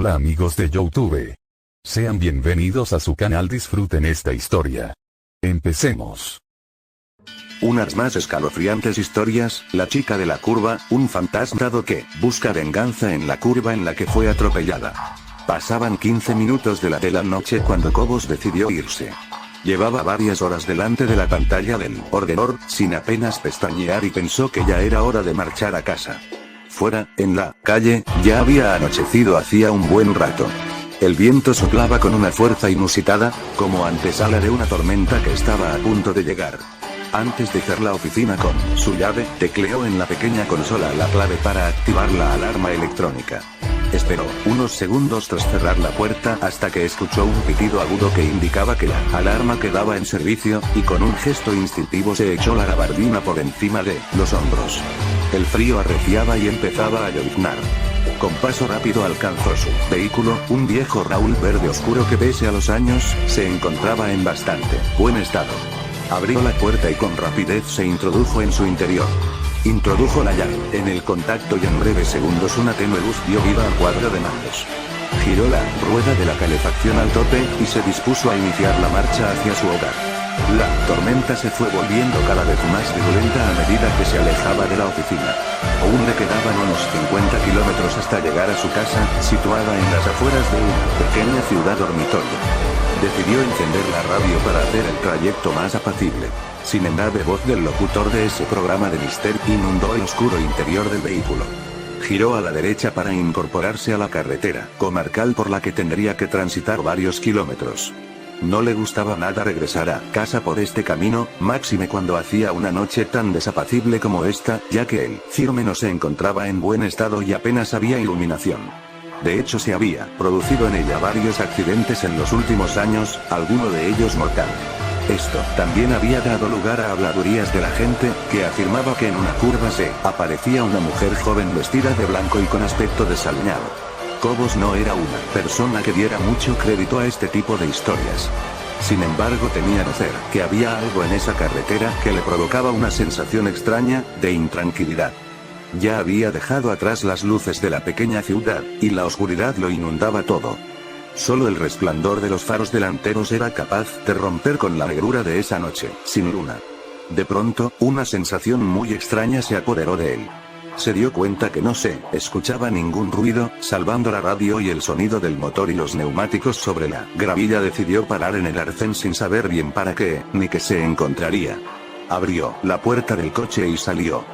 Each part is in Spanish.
Hola amigos de YouTube. Sean bienvenidos a su canal, disfruten esta historia. Empecemos. Unas más escalofriantes historias, la chica de la curva, un fantasma que busca venganza en la curva en la que fue atropellada. Pasaban 15 minutos de la noche cuando Cobos decidió irse. Llevaba varias horas delante de la pantalla del ordenador, sin apenas pestañear, y pensó que ya era hora de marchar a casa. Fuera, en la calle, ya había anochecido hacía un buen rato. El viento soplaba con una fuerza inusitada, como antesala de una tormenta que estaba a punto de llegar. Antes de dejar la oficina con su llave, tecleó en la pequeña consola la clave para activar la alarma electrónica. Esperó unos segundos tras cerrar la puerta hasta que escuchó un pitido agudo que indicaba que la alarma quedaba en servicio, y con un gesto instintivo se echó la gabardina por encima de los hombros. El frío arreciaba y empezaba a lloviznar. Con paso rápido alcanzó su vehículo, un viejo Raúl verde oscuro que pese a los años, se encontraba en bastante buen estado. Abrió la puerta y con rapidez se introdujo en su interior. Introdujo la llave en el contacto y en breves segundos una tenue luz dio vida al cuadro de mandos. Giró la rueda de la calefacción al tope, y se dispuso a iniciar la marcha hacia su hogar. La tormenta se fue volviendo cada vez más virulenta a medida que se alejaba de la oficina. Aún le quedaban unos 50 kilómetros hasta llegar a su casa, situada en las afueras de una pequeña ciudad dormitorio. Decidió encender la radio para hacer el trayecto más apacible. Sin embargo, la voz del locutor de ese programa de misterio inundó el oscuro interior del vehículo. Giró a la derecha para incorporarse a la carretera comarcal por la que tendría que transitar varios kilómetros. No le gustaba nada regresar a casa por este camino, máxime cuando hacía una noche tan desapacible como esta, ya que el cielo no se encontraba en buen estado y apenas había iluminación. De hecho, se había producido en ella varios accidentes en los últimos años, alguno de ellos mortal. Esto también había dado lugar a habladurías de la gente, que afirmaba que en una curva se aparecía una mujer joven vestida de blanco y con aspecto desaliñado. Cobos no era una persona que diera mucho crédito a este tipo de historias. Sin embargo, tenía que conocer que había algo en esa carretera que le provocaba una sensación extraña de intranquilidad. Ya había dejado atrás las luces de la pequeña ciudad, y la oscuridad lo inundaba todo. Solo el resplandor de los faros delanteros era capaz de romper con la negrura de esa noche, sin luna. De pronto, una sensación muy extraña se apoderó de él. Se dio cuenta que no se escuchaba ningún ruido, salvando la radio y el sonido del motor y los neumáticos sobre la gravilla. Decidió parar en el arcén sin saber bien para qué, ni qué se encontraría. Abrió la puerta del coche y salió.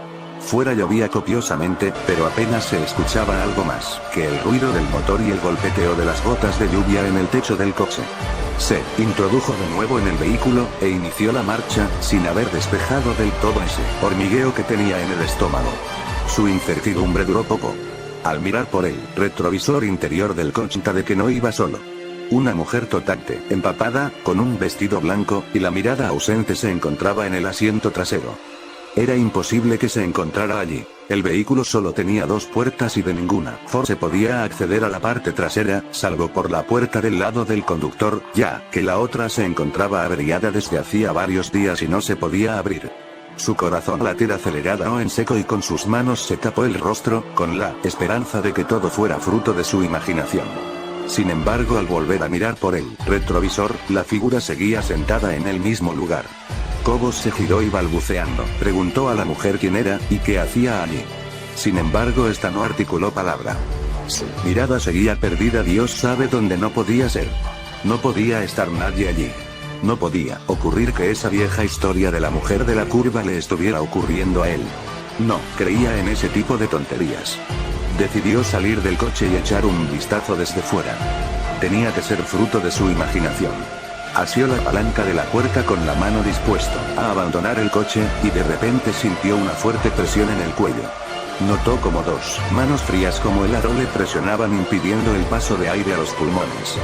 Fuera llovía copiosamente, pero apenas se escuchaba algo más que el ruido del motor y el golpeteo de las gotas de lluvia en el techo del coche. Se introdujo de nuevo en el vehículo, e inició la marcha, sin haber despejado del todo ese hormigueo que tenía en el estómago. Su incertidumbre duró poco. Al mirar por el retrovisor interior del coche, de que no iba solo. Una mujer totalmente empapada, con un vestido blanco, y la mirada ausente se encontraba en el asiento trasero. Era imposible que se encontrara allí. El vehículo solo tenía dos puertas y de ninguna forma se podía acceder a la parte trasera, salvo por la puerta del lado del conductor, ya que la otra se encontraba averiada desde hacía varios días y no se podía abrir. Su corazón latía acelerado en seco y con sus manos se tapó el rostro, con la esperanza de que todo fuera fruto de su imaginación. Sin embargo, al volver a mirar por el retrovisor, la figura seguía sentada en el mismo lugar. Cobos se giró y balbuceando, preguntó a la mujer quién era, y qué hacía allí. Sin embargo, esta no articuló palabra. Su mirada seguía perdida. Dios sabe dónde no podía ser. No podía estar nadie allí. No podía ocurrir que esa vieja historia de la mujer de la curva le estuviera ocurriendo a él. No creía en ese tipo de tonterías. Decidió salir del coche y echar un vistazo desde fuera. Tenía que ser fruto de su imaginación. Asió la palanca de la puerta con la mano dispuesto a abandonar el coche, y de repente sintió una fuerte presión en el cuello. Notó como dos manos frías como helado le presionaban, impidiendo el paso de aire a los pulmones.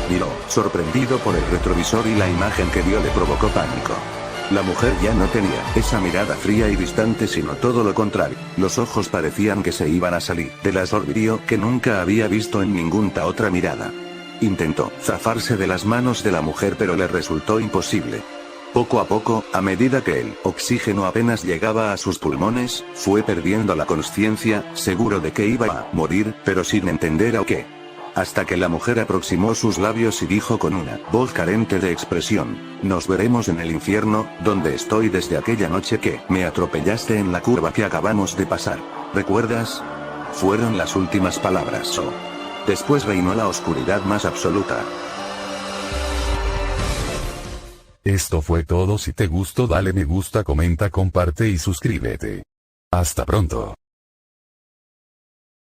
Miró, sorprendido por el retrovisor, y la imagen que vio le provocó pánico. La mujer ya no tenía esa mirada fría y distante, sino todo lo contrario. Los ojos parecían que se iban a salir de las orbirío que nunca había visto en ninguna otra mirada. Intentó zafarse de las manos de la mujer, pero le resultó imposible. Poco a poco, a medida que el oxígeno apenas llegaba a sus pulmones, fue perdiendo la conciencia, seguro de que iba a morir, pero sin entender a qué. hasta que la mujer aproximó sus labios y dijo con una voz carente de expresión: nos veremos en el infierno, donde estoy desde aquella noche que me atropellaste en la curva que acabamos de pasar. ¿Recuerdas? Fueron las últimas palabras. Después reinó la oscuridad más absoluta. Esto fue todo. Si te gustó, dale me gusta, comenta, comparte y suscríbete. Hasta pronto.